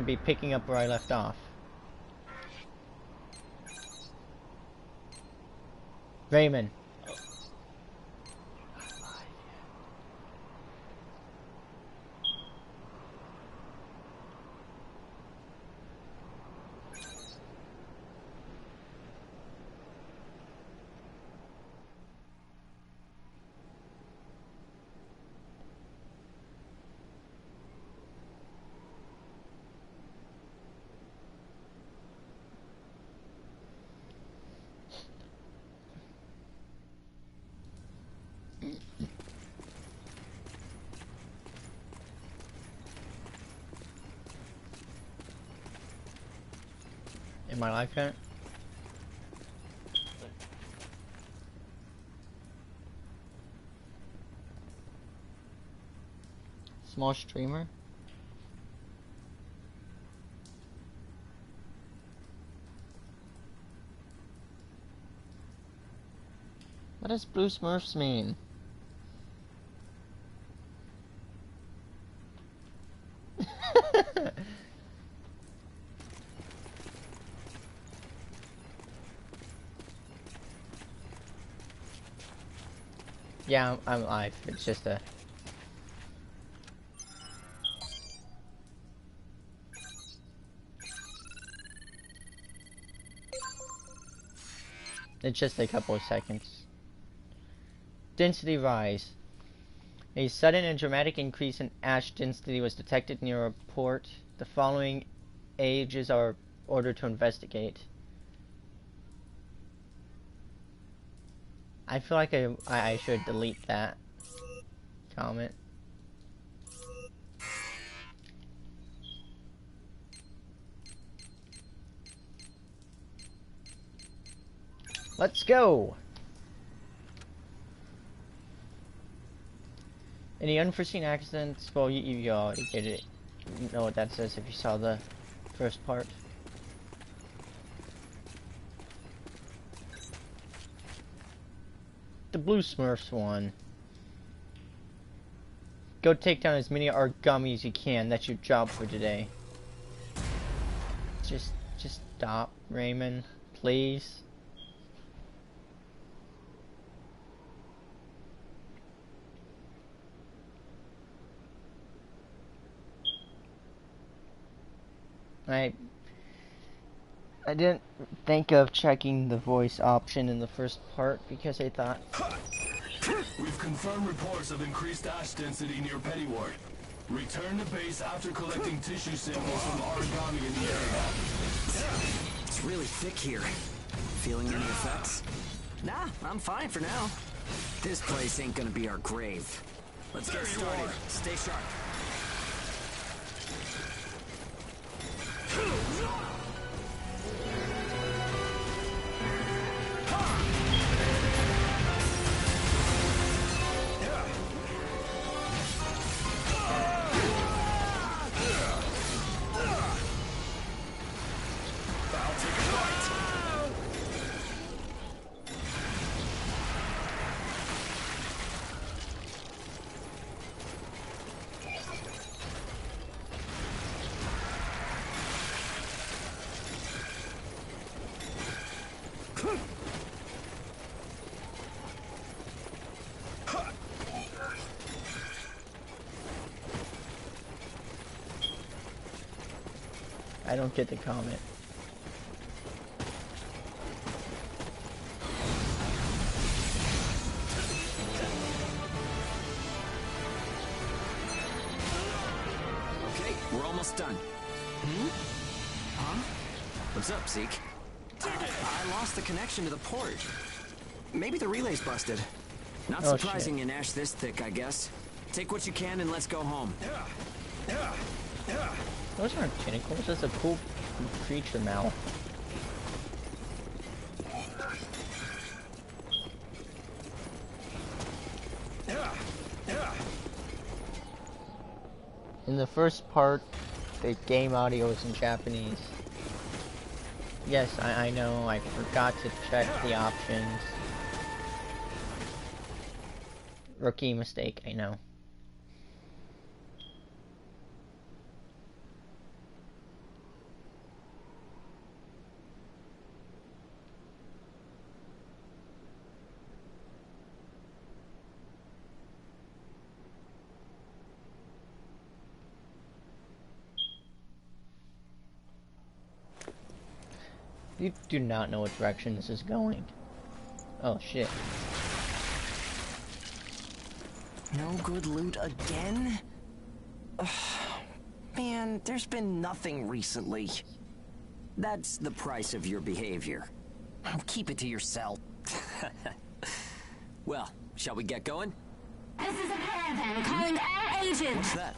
be picking up where I left off. Raymond. In my life yet? Small streamer? What does Blue Smurfs mean? Yeah, I'm live. It's just a... It's just a couple of seconds. Density rise. A sudden and dramatic increase in ash density was detected near a port. The following ages are ordered to investigate. I feel like I should delete that comment. Let's go! Any unforeseen accidents? Well, you already get it. You know what that says if you saw the first part. The Blue Smurfs won. Go take down as many origami as you can. That's your job for today. Just stop, Raymond. Please. I didn't think of checking the voice option in the first part because I thought... We've confirmed reports of increased ash density near Pennyward. Return to base after collecting tissue samples from origami in the area. It's really thick here. Feeling any effects? Nah, I'm fine for now. This place ain't gonna be our grave. Let's get started. Stay sharp. I don't get the comment. Okay, we're almost done. Huh? What's up, Zeke? I lost the connection to the port. Maybe the relay's busted. Not surprising in ash this thick, I guess. Take what you can and let's go home. Those aren't tentacles, that's a cool creature mouth. In the first part, the game audio was in Japanese. Yes, I know, I forgot to check the options. Rookie mistake, I know. You do not know what direction this is going. Oh shit. No good loot again? Ugh, man, there's been nothing recently. That's the price of your behavior. Keep it to yourself. Well, shall we get going? This is a caravan calling all agents. What's that?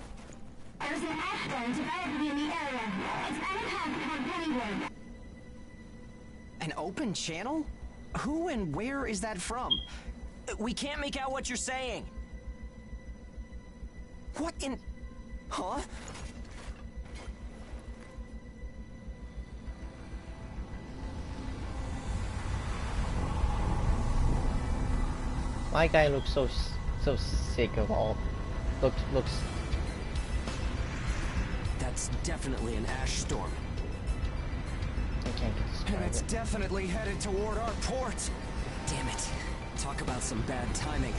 There's an ash developing in the area. It's on a path toward Pennywood. An open channel? Who and where is that from? We can't make out what you're saying. What in... Huh? My guy looks so sick of all. Looks. That's definitely an ash storm. I can't And describe it's it. definitely headed toward our port. Damn it. Talk about some bad timing.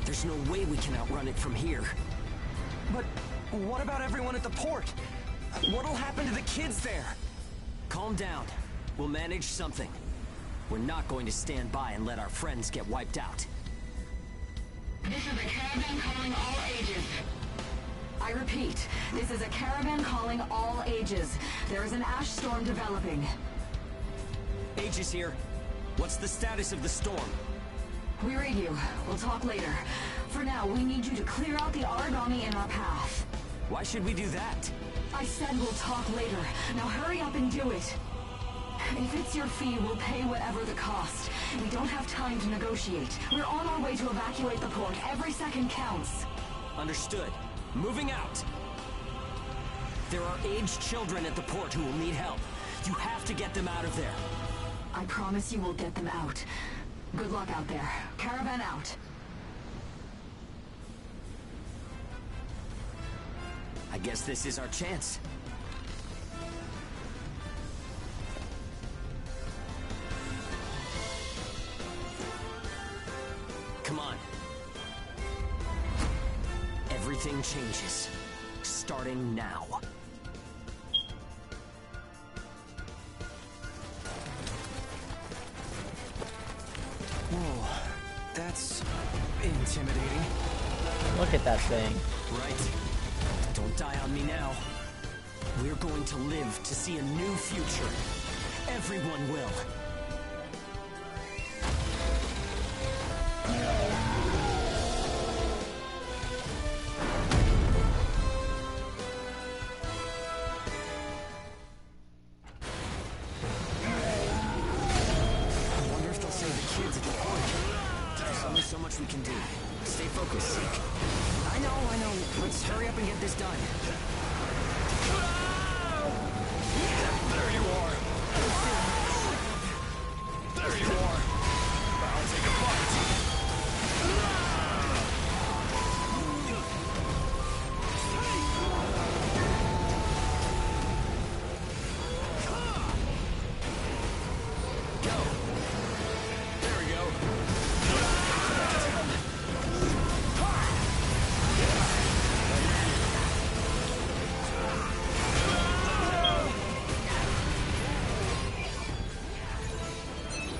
There's no way we can outrun it from here. But what about everyone at the port? What'll happen to the kids there? Calm down. We'll manage something. We're not going to stand by and let our friends get wiped out. This is a caravan calling all ages. I repeat, this is a caravan calling all ages. There is an ash storm developing. Aegis here. What's the status of the storm? We read you. We'll talk later. For now, we need you to clear out the origami in our path. Why should we do that? I said we'll talk later. Now hurry up and do it. If it's your fee, we'll pay whatever the cost. We don't have time to negotiate. We're on our way to evacuate the port. Every second counts. Understood. Moving out. There are aged children at the port who will need help. You have to get them out of there. I promise you we'll get them out. Good luck out there. Caravan out. I guess this is our chance. Come on. Everything changes. Starting now. Whoa. That's intimidating. Look at that thing. Right. Don't die on me now. We're going to live to see a new future. Everyone will. I wonder if they'll save the kids at the port. There's only so much we can do. Stay focused, Zeke. I know. Let's hurry up and get this done. There you are. There you are. I'll take a bite. Go. There we go.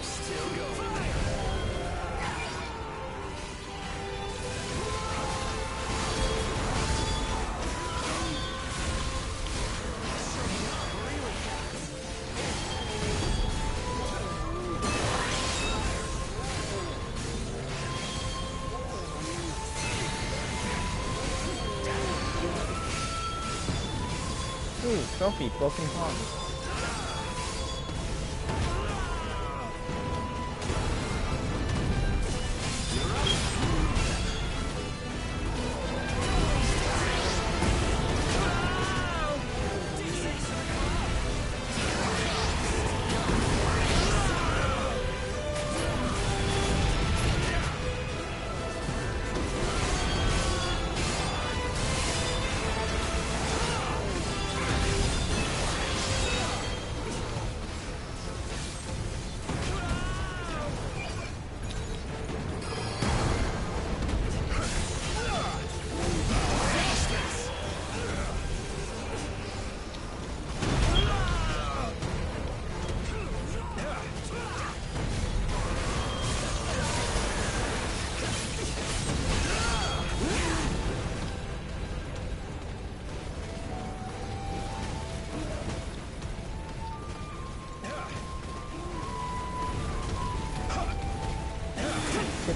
Still going. Ooh, trophy, broken palm.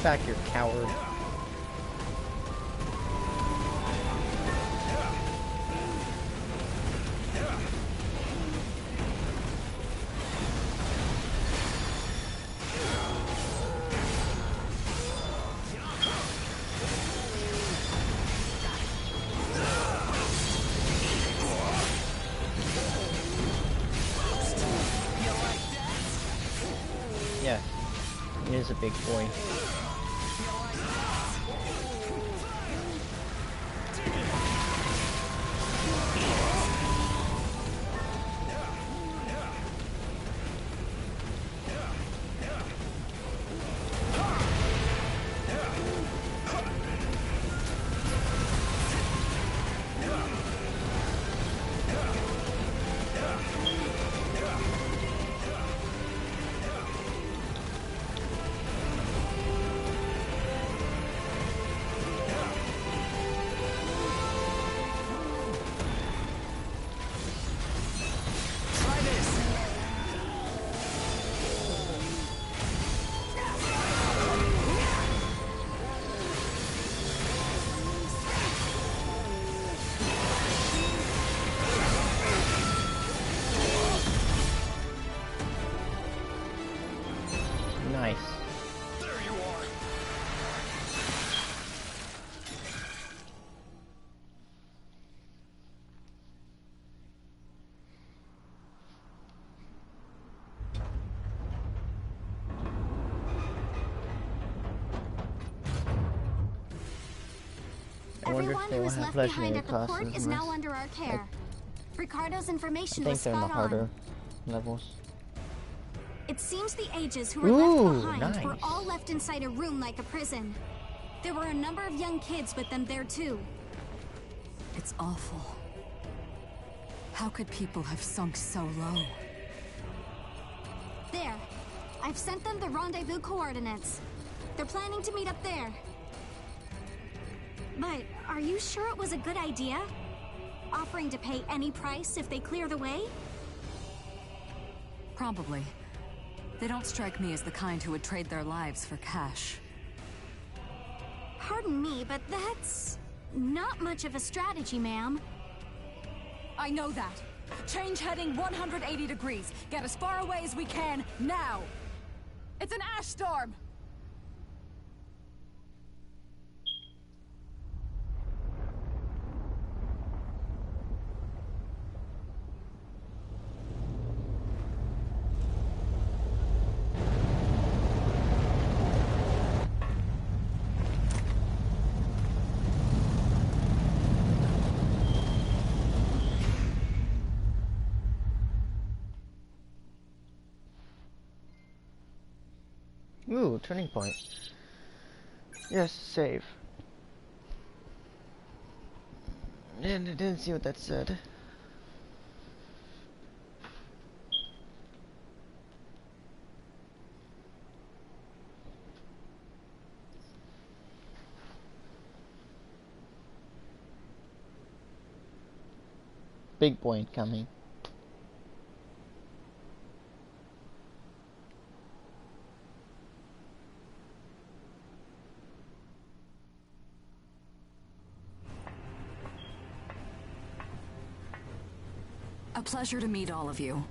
back, you coward. Yeah, he is a big boy. Nice. There you are. I wonder Everyone if they who will was have left behind legendary at the classes port in is this. now under our care. Ricardo's I information think was they're in the spot harder on. levels. It seems the ages who were Ooh, left behind were nice. all left inside a room like a prison. There were a number of young kids with them there too. It's awful. How could people have sunk so low? There. I've sent them the rendezvous coordinates. They're planning to meet up there. But are you sure it was a good idea? Offering to pay any price if they clear the way? Probably. They don't strike me as the kind who would trade their lives for cash. Pardon me, but that's not much of a strategy, ma'am. I know that. Change heading 180 degrees. Get as far away as we can, now! It's an ash storm! Ooh, turning point. Yes, save. And I didn't see what that said. Big boy incoming. A pleasure to meet all of you.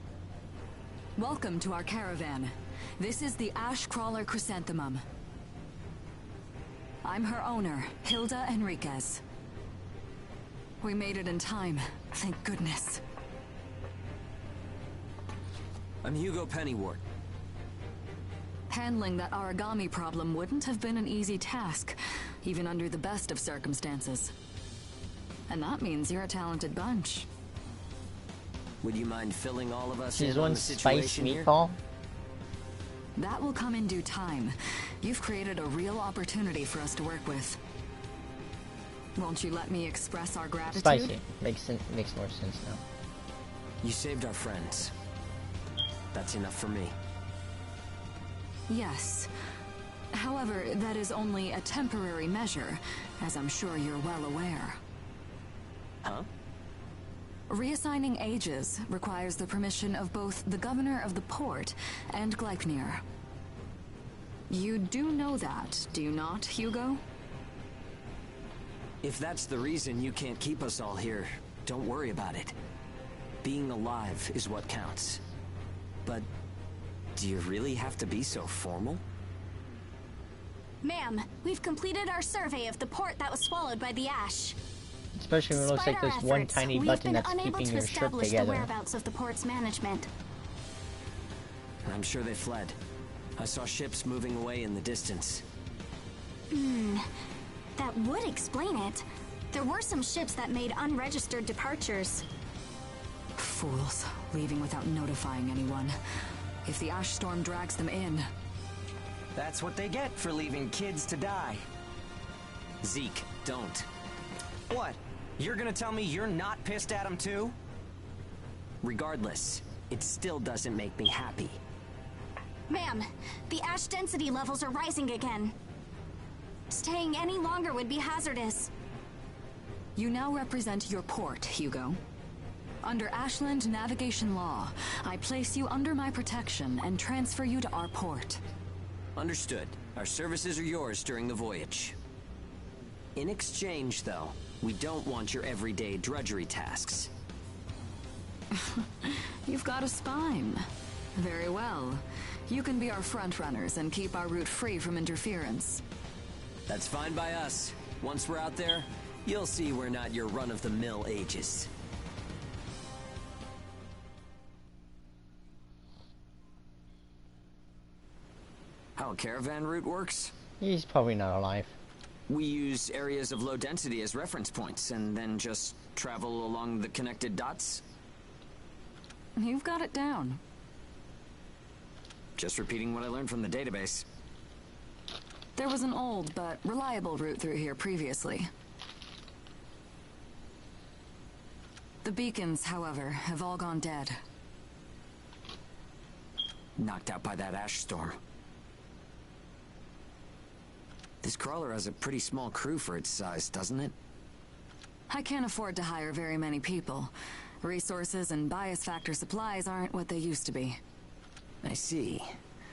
Welcome to our caravan. This is the Ash Crawler Chrysanthemum. I'm her owner, Hilda Enriquez. We made it in time, thank goodness. I'm Hugo Pennywort. Handling that origami problem wouldn't have been an easy task, even under the best of circumstances. And that means you're a talented bunch. Would you mind filling all of us She's in on one the spice situation here? meatball. That will come in due time. You've created a real opportunity for us to work with. Won't you let me express our gratitude? Spicy. Makes more sense now. You saved our friends. That's enough for me. Yes. However, that is only a temporary measure, as I'm sure you're well aware. Huh? Reassigning ages requires the permission of both the governor of the port and Gleipnir. You do know that, do you not, Hugo? If that's the reason you can't keep us all here, don't worry about it. Being alive is what counts. But do you really have to be so formal? Ma'am, we've completed our survey of the port that was swallowed by the ash. Especially when it looks like Despite there's our one efforts, tiny we've button been that's unable keeping to your ship establish the together. whereabouts of the port's management. I'm sure they fled. I saw ships moving away in the distance. That would explain it. There were some ships that made unregistered departures. Fools, leaving without notifying anyone. If the ash storm drags them in... That's what they get for leaving kids to die. Zeke, don't. What? You're gonna tell me you're not pissed at him too? Regardless, it still doesn't make me happy. Ma'am, the ash density levels are rising again. Staying any longer would be hazardous. You now represent your port, Hugo. Under Ashland navigation law, I place you under my protection and transfer you to our port. Understood. Our services are yours during the voyage. In exchange, though, we don't want your everyday drudgery tasks. You've got a spine. Very well. You can be our front runners and keep our route free from interference. That's fine by us. Once we're out there, you'll see we're not your run-of-the-mill Aegis. How a caravan route works? He's probably not alive. We use areas of low density as reference points, and then just travel along the connected dots? You've got it down. Just repeating what I learned from the database. There was an old but reliable route through here previously. The beacons, however, have all gone dead. Knocked out by that ash storm. This crawler has a pretty small crew for its size, doesn't it? I can't afford to hire very many people. Resources and bias factor supplies aren't what they used to be. I see.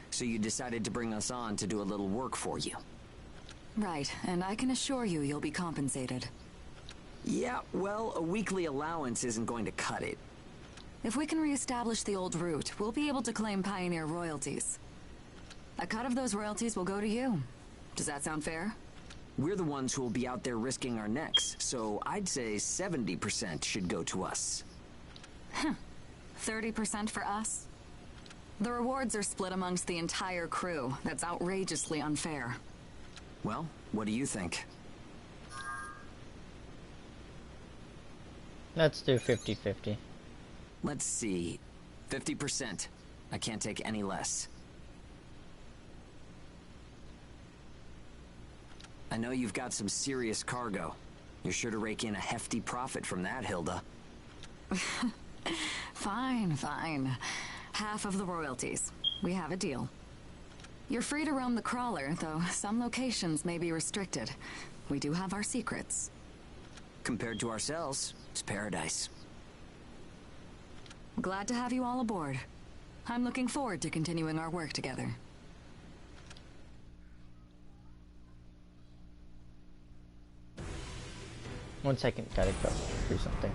So you decided to bring us on to do a little work for you. Right, and I can assure you you'll be compensated. Yeah, well, a weekly allowance isn't going to cut it. If we can reestablish the old route, we'll be able to claim Pioneer royalties. A cut of those royalties will go to you. Does that sound fair? We're the ones who will be out there risking our necks, so I'd say 70% should go to us. 30% for us? The rewards are split amongst the entire crew. That's outrageously unfair. Well, what do you think? Let's do 50-50. Let's see. 50%. I can't take any less. I know you've got some serious cargo. You're sure to rake in a hefty profit from that, Hilda. Fine, fine. Half of the royalties. We have a deal. You're free to roam the crawler, though some locations may be restricted. We do have our secrets. Compared to ourselves, it's paradise. Glad to have you all aboard. I'm looking forward to continuing our work together. One second, gotta go do something.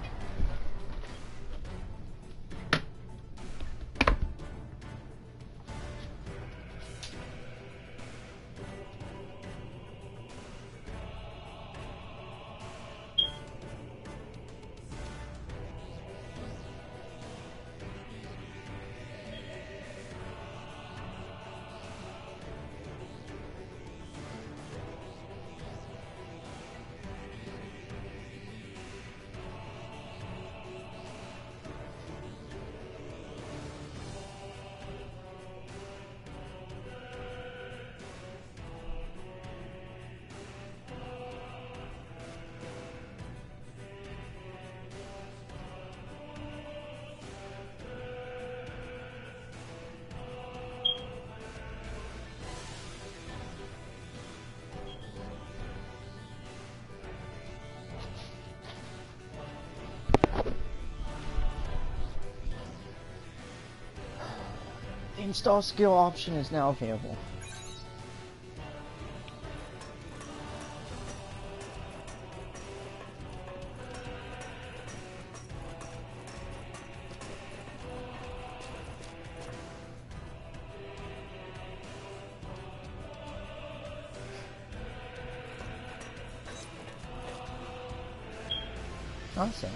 The install skill option is now available. Awesome.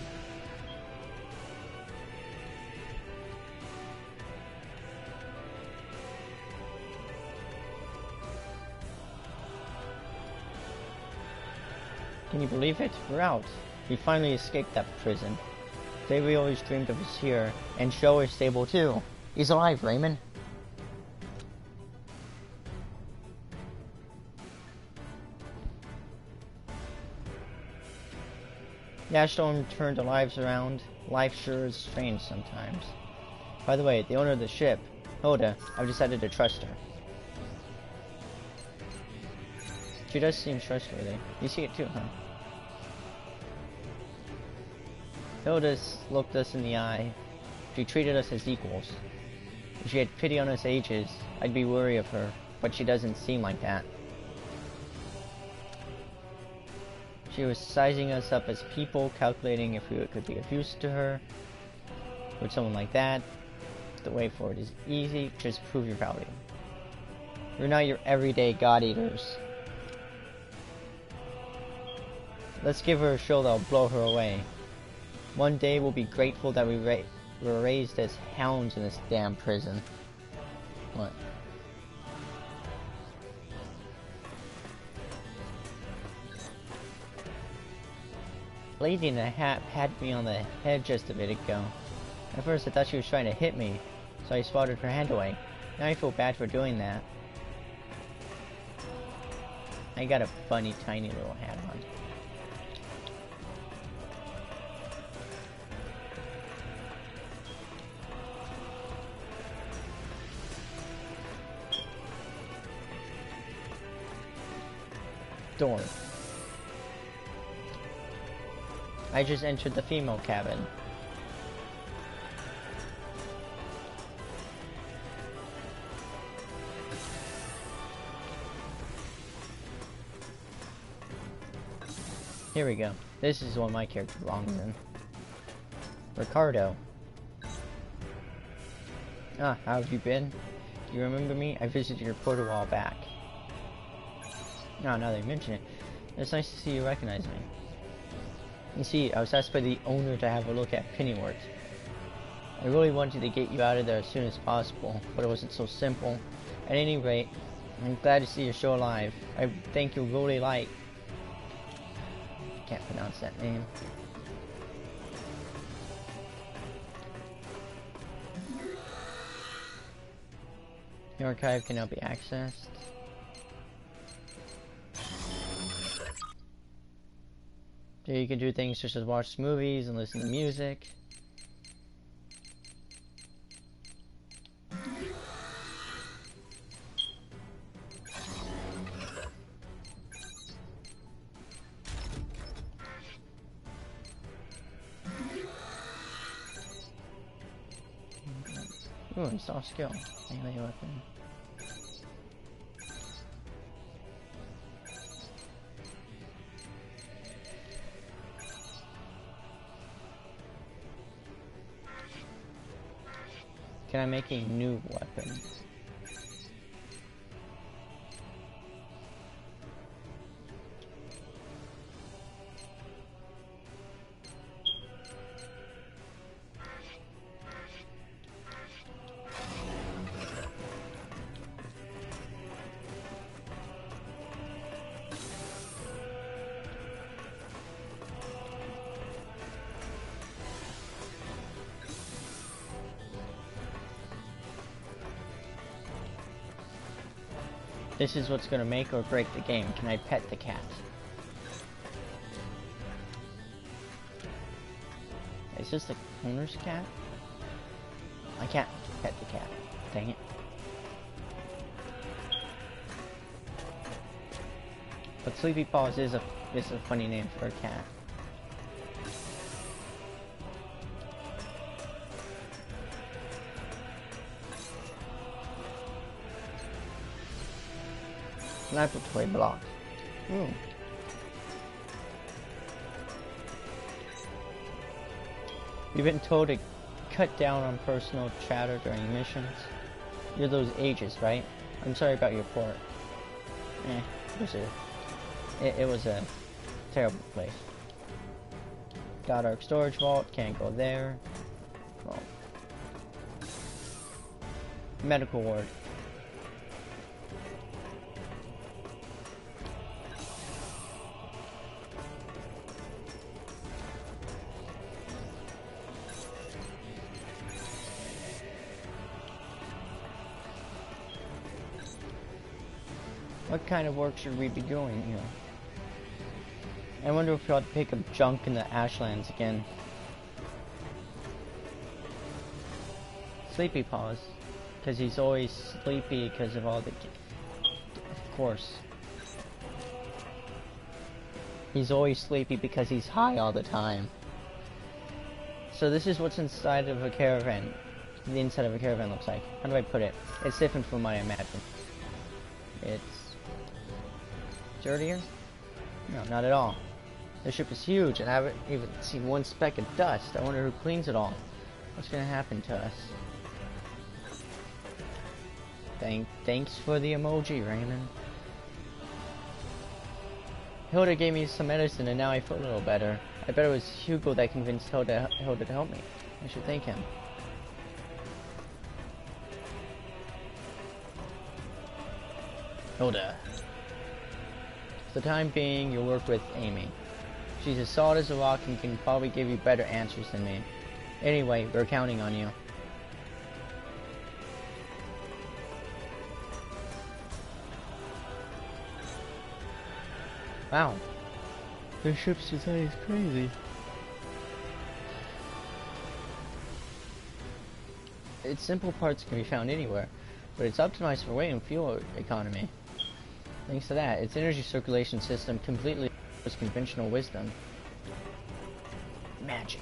Can you believe it? We're out. We finally escaped that prison. Day we always dreamed of is here, and Sho is stable too. He's alive, Raymond. Yashstone turned the lives around. Life sure is strange sometimes. By the way, the owner of the ship, Hoda, I've decided to trust her. She does seem trustworthy. You see it too, huh? Hoda's looked us in the eye. She treated us as equals. If she had pity on us ages, I'd be wary of her, but she doesn't seem like that. She was sizing us up as people, calculating if we could be of use to her. With someone like that, the way forward is easy, just prove your value. We're not your everyday god eaters. Let's give her a show that'll blow her away. One day we'll be grateful that we were raised as hounds in this damn prison. What? Lady in the hat patted me on the head just a bit ago. At first I thought she was trying to hit me, so I swatted her hand away. Now I feel bad for doing that. I got a funny tiny little hat on. Door. I just entered the female cabin. Here we go. This is what my character belongs in. Ricardo. Ah, how have you been? Do you remember me? I visited your port a while back. Oh, now that you mention it, it's nice to see you recognize me. You see, I was asked by the owner to have a look at Pennyworth. I really wanted to get you out of there as soon as possible, but it wasn't so simple. At any rate, I'm glad to see your show alive. I think you'll really like... Can't pronounce that name. The archive can now be accessed. So you can do things such as watch movies and listen to music. Ooh, install skill. Melee weapon. Can I make a new weapon? This is what's gonna make or break the game. Can I pet the cat? Is this the owner's cat? I can't pet the cat. Dang it. But Sleepy Paws is a funny name for a cat. Laboratory block. You've been told to cut down on personal chatter during missions. You're those ages, right? I'm sorry about your port. It was a terrible place. God Arc storage vault, can't go there. Well, medical ward. What kind of work should we be doing here? I wonder if we ought to pick up junk in the Ashlands again. Sleepy Paws. Because he's always sleepy because of all the... Of course. He's always sleepy because he's high all the time. So this is what's inside of a caravan. The inside of a caravan looks like. How do I put it? It's different from what I imagine. It's... dirtier? No, not at all. The ship is huge, and I haven't even seen one speck of dust. I wonder who cleans it all. What's gonna happen to us? Thanks for the emoji, Raymond. Hilda gave me some medicine, and now I feel a little better. I bet it was Hugo that convinced Hilda to help me. I should thank him. Hilda. For the time being, you'll work with Amy. She's as solid as a rock and can probably give you better answers than me. Anyway, we're counting on you. Wow. The ship's design is crazy. Its simple parts can be found anywhere, but it's optimized for weight and fuel economy. Thanks to that, its energy circulation system completely was conventional wisdom. Magic.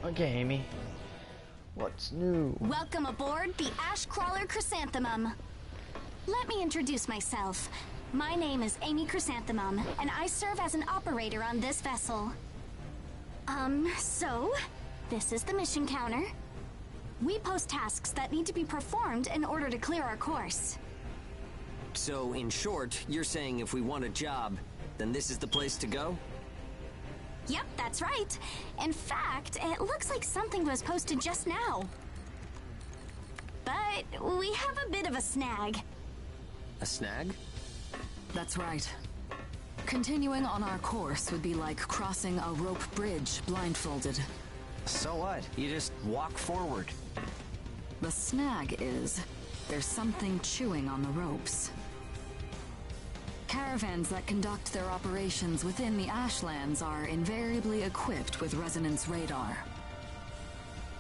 Okay, Amy. What's new? Welcome aboard the Ashcrawler Chrysanthemum. Let me introduce myself. My name is Amy Chrysanthemum, and I serve as an operator on this vessel. So, this is the mission counter. We post tasks that need to be performed in order to clear our course. So, in short, you're saying if we want a job, then this is the place to go? Yep, that's right. In fact, it looks like something was posted just now. But we have a bit of a snag. A snag? That's right. Continuing on our course would be like crossing a rope bridge blindfolded. So what? You just walk forward. The snag is, there's something chewing on the ropes. Caravans that conduct their operations within the Ashlands are invariably equipped with resonance radar.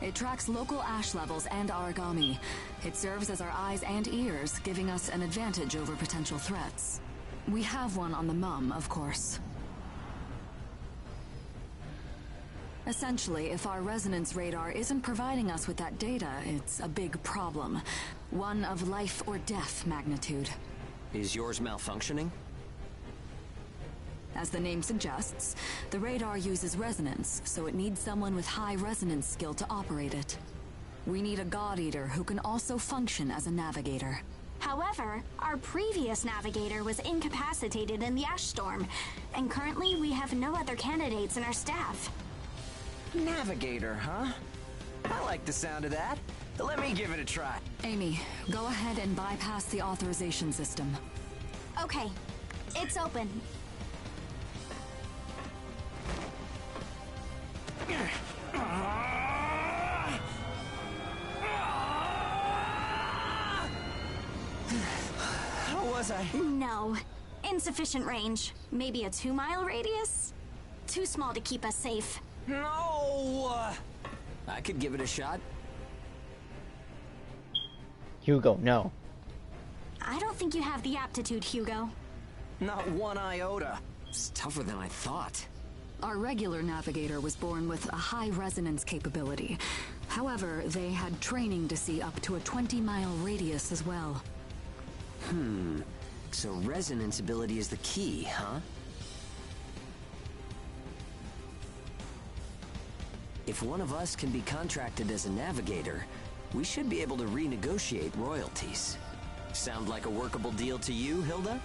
It tracks local ash levels and origami. It serves as our eyes and ears, giving us an advantage over potential threats. We have one on the Mum, of course. Essentially, if our resonance radar isn't providing us with that data, it's a big problem. One of life or death magnitude. Is yours malfunctioning? As the name suggests, the radar uses resonance, so it needs someone with high resonance skill to operate it. We need a God Eater who can also function as a navigator. However, our previous navigator was incapacitated in the ash storm, and currently we have no other candidates in our staff. Navigator, huh? I like the sound of that. Let me give it a try. Amy, go ahead and bypass the authorization system. Okay, it's open. How was I? No. Insufficient range. Maybe a 2-mile radius? Too small to keep us safe. No! I could give it a shot. Hugo, no. I don't think you have the aptitude, Hugo. Not one iota. It's tougher than I thought. Our regular navigator was born with a high resonance capability. However, they had training to see up to a 20-mile radius as well. So resonance ability is the key, huh? If one of us can be contracted as a navigator, we should be able to renegotiate royalties. Sound like a workable deal to you, Hilda?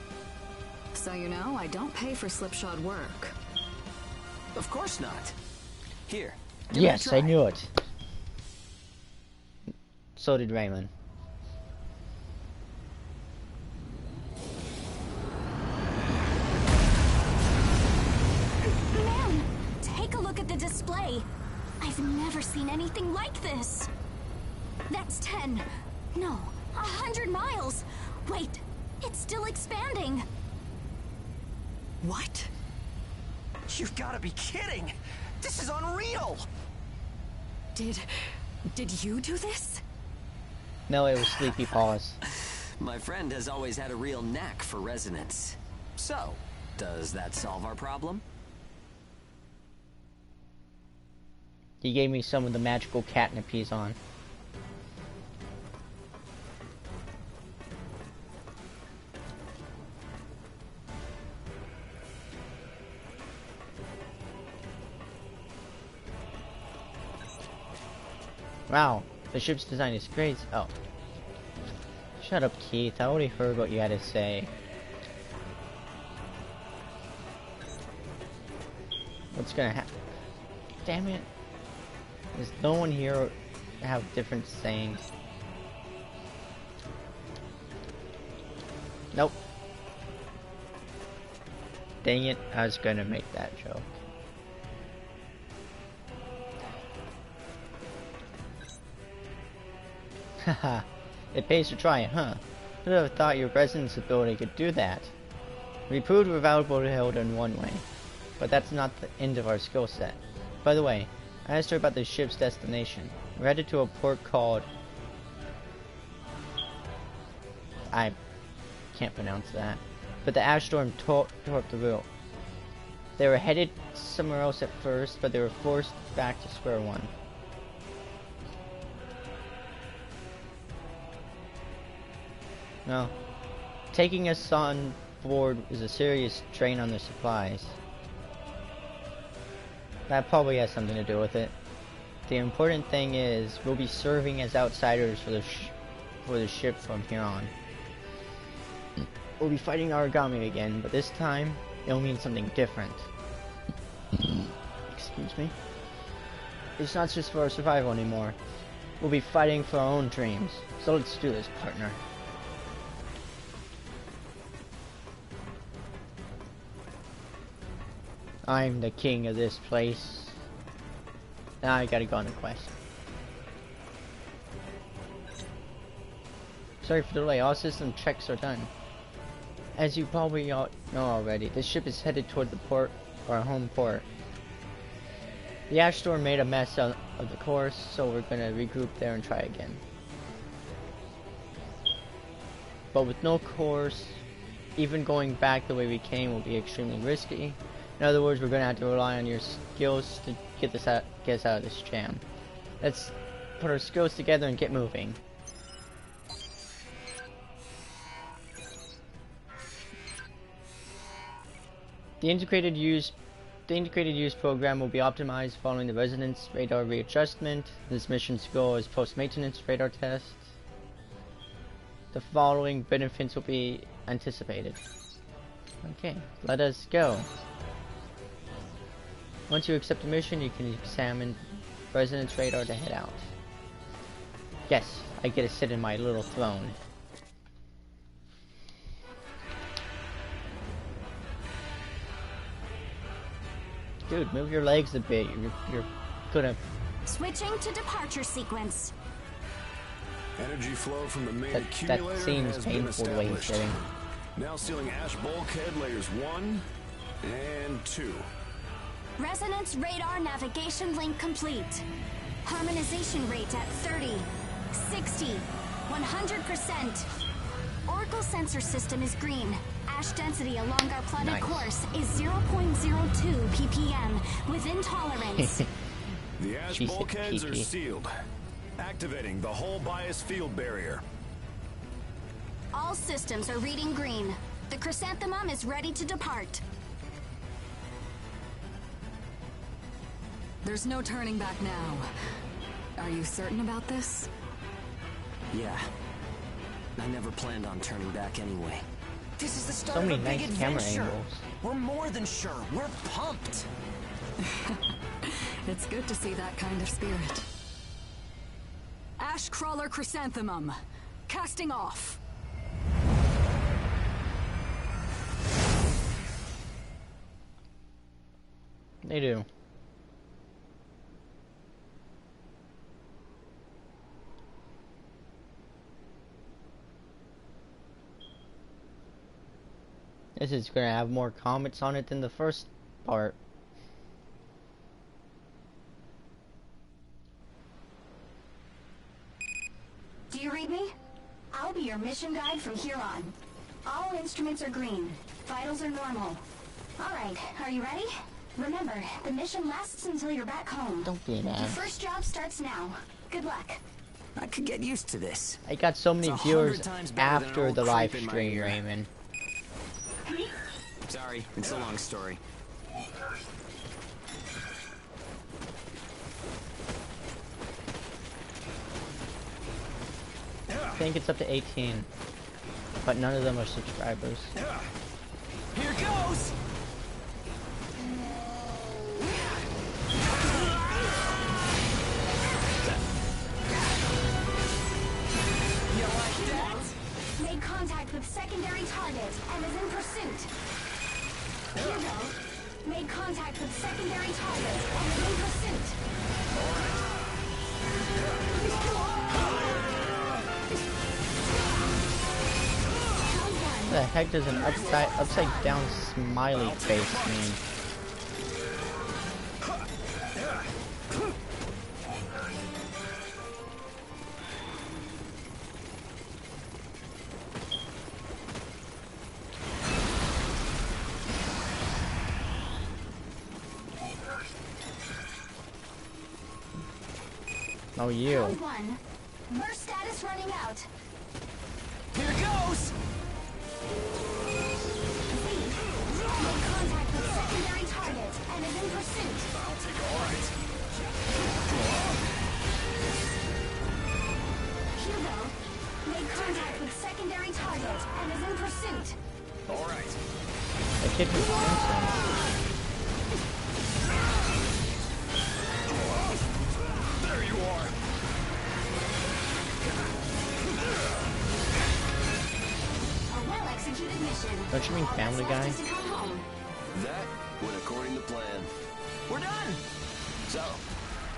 So you know, I don't pay for slipshod work. Of course not. Here. give it a Yes, I try. knew it. So did Raymond. Man, take a look at the display. I've never seen anything like this. That's 10. No, 100 miles. Wait, it's still expanding. What? You've got to be kidding! This is unreal! Did you do this? No, it was Sleepy Paws. My friend has always had a real knack for resonance. So, does that solve our problem? He gave me some of the magical catnip he's on. Wow, the ship's design is great. Oh. Shut up, Keith. I already heard what you had to say. What's gonna happen? Damn it. There's no one here to have different sayings. Nope. Dang it, I was gonna make that joke. Haha, it pays to try it, huh? Who'd have thought your resonance ability could do that? We proved we're valuable to Hilda in one way, but that's not the end of our skill set. By the way, I asked her about the ship's destination. We're headed to a port called... I can't pronounce that. But the ash storm tore up the route. They were headed somewhere else at first, but they were forced back to square one. No. Taking us on board is a serious drain on their supplies. That probably has something to do with it. The important thing is, we'll be serving as outsiders for the ship from here on. We'll be fighting Origami again, but this time, it'll mean something different. Excuse me. It's not just for our survival anymore. We'll be fighting for our own dreams. So let's do this, partner. I'm the king of this place. Now I gotta go on a quest. Sorry for the delay, all system checks are done. As you probably all know already, this ship is headed toward the port, or our home port. The ash storm made a mess of the course, so we're gonna regroup there and try again. But with no course, even going back the way we came will be extremely risky. In other words, we're gonna have to rely on your skills to get us out of this jam. Let's put our skills together and get moving. The integrated use program will be optimized following the resonance radar readjustment. This mission's goal is post-maintenance radar tests. The following benefits will be anticipated. Okay, let us go. Once you accept the mission, you can examine resonance radar to head out. Yes, I get to sit in my little throne. Dude, move your legs a bit. You're gonna... Switching to departure sequence. Energy flow from the main That accumulator seems has been painful the way he's established. sitting. Now sealing ash bulkhead layers 1 and 2. Resonance radar navigation link complete. Harmonization rate at 30, 60, 100%. Oracle sensor system is green. Ash density along our plotted Nice. course is 0.02 ppm, within tolerance. The ash She said bulkheads are PP. sealed. Activating the hull bias field barrier. All systems are reading green. The chrysanthemum is ready to depart. There's no turning back now. Are you certain about this? Yeah. I never planned on turning back anyway. This is the start So many of a big nice camera adventure. angles. We're more than sure. We're pumped. It's good to see that kind of spirit. Ashcrawler Chrysanthemum, casting off. They do. This is gonna have more comments on it than the first part. Do you read me? I'll be your mission guide from here on. All instruments are green. Vitals are normal. Alright, are you ready? Remember, the mission lasts until you're back home. Don't be an Your ass. first job starts now. Good luck. I could get used to this. I got so many It's 100 viewers times better than an after old the live creep in my stream, ear. Raymond. Sorry, it's a long story. I think it's up to 18, but none of them are subscribers. Here goes! You like that? Made contact with secondary target and is in pursuit. Hugo, made contact with secondary target and is in pursuit. What the heck does an upside down smiley face mean? Oh, you. Round one. Burst status running out. Here goes! Made contact with secondary target and is in pursuit. I'll take all right. Hugo, made contact with secondary target and is in pursuit. All right. That kid was insane. There you are. A well-executed mission. Don't you mean All Family that's left Guy? is to come home. That went according to plan. We're done! So,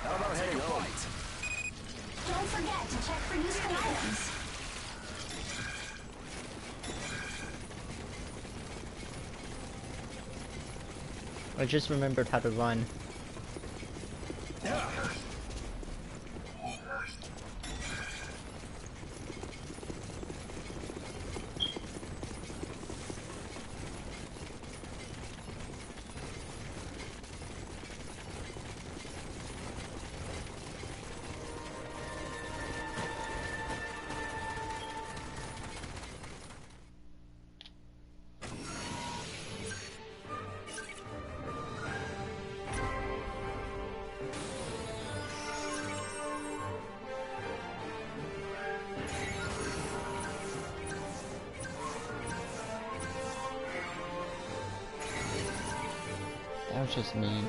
how about heading home? Don't forget to check for useful items. I just remembered how to run. That was just mean.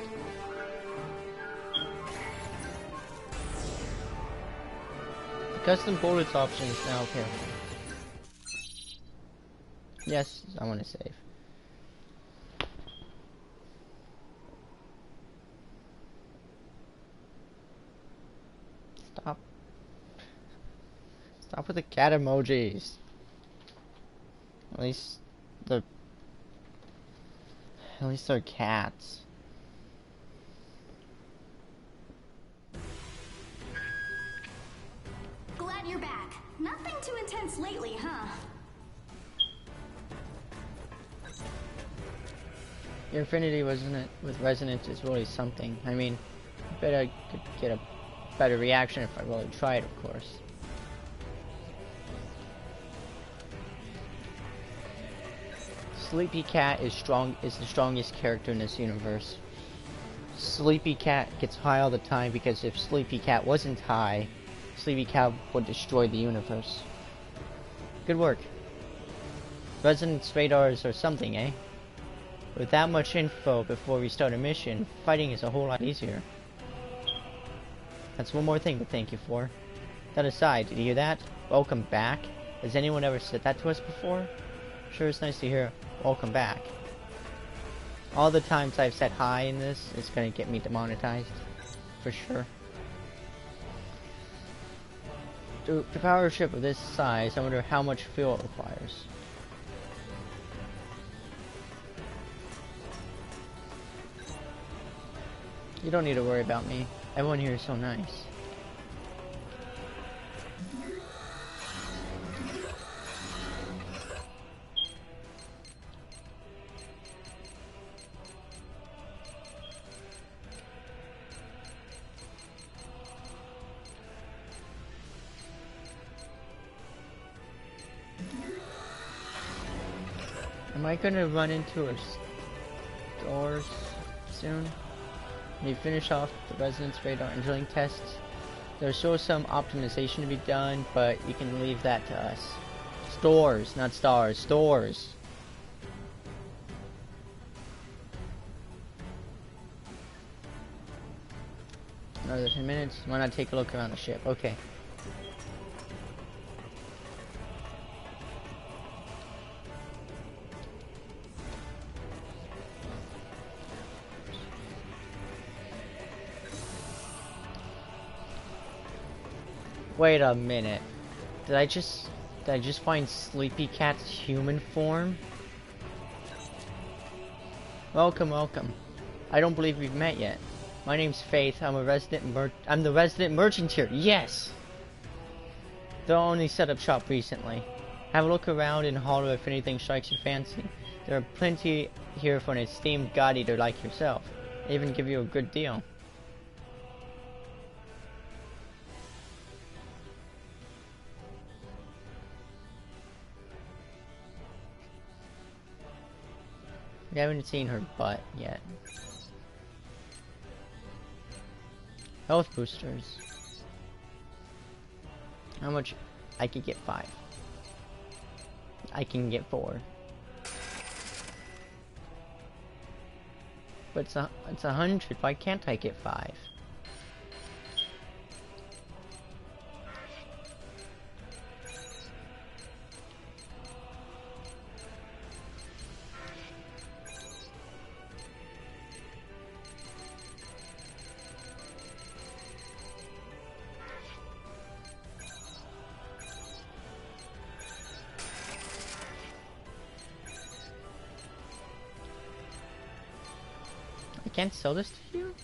The custom bullets option is now here. Yes, I want to save. Stop. Stop with the cat emojis. At least they're cats. Glad you're back. Nothing too intense lately, huh? Your Infinity, wasn't it, with Resonance is really something. I mean, I bet I could get a better reaction if I really tried, of course. Sleepy Cat is the strongest character in this universe. Sleepy Cat gets high all the time because if Sleepy Cat wasn't high, Sleepy Cat would destroy the universe. Good work. Resonance radars or something, eh? With that much info before we start a mission, fighting is a whole lot easier. That's one more thing to thank you for. That aside, did you hear that? Welcome back? Has anyone ever said that to us before? Sure, it's nice to hear welcome back. All the times I've said hi in this is gonna get me demonetized. For sure. To power a ship of this size, I wonder how much fuel it requires. You don't need to worry about me. Everyone here is so nice. Am I gonna run into a stores soon? When we finish off the resonance radar and drilling tests, there's still some optimization to be done, but you can leave that to us. Stores, not stars, stores. Another 10 minutes. Why not take a look around the ship? Okay. Wait a minute. Did I just find Sleepy Cat's human form? Welcome, welcome. I don't believe we've met yet. My name's Faith. I'm the resident merchant here. Yes. Though I only set up shop recently. Have a look around and holler if anything strikes your fancy. There are plenty here for an esteemed god eater like yourself. They even give you a good deal. We haven't seen her butt yet. Health boosters. How much? I could get 5. I can get 4. But it's 100. Why can't I get 5? I can't sell this to you?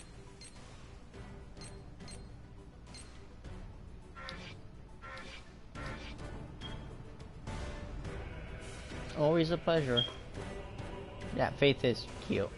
Always a pleasure. Yeah, Faith is cute.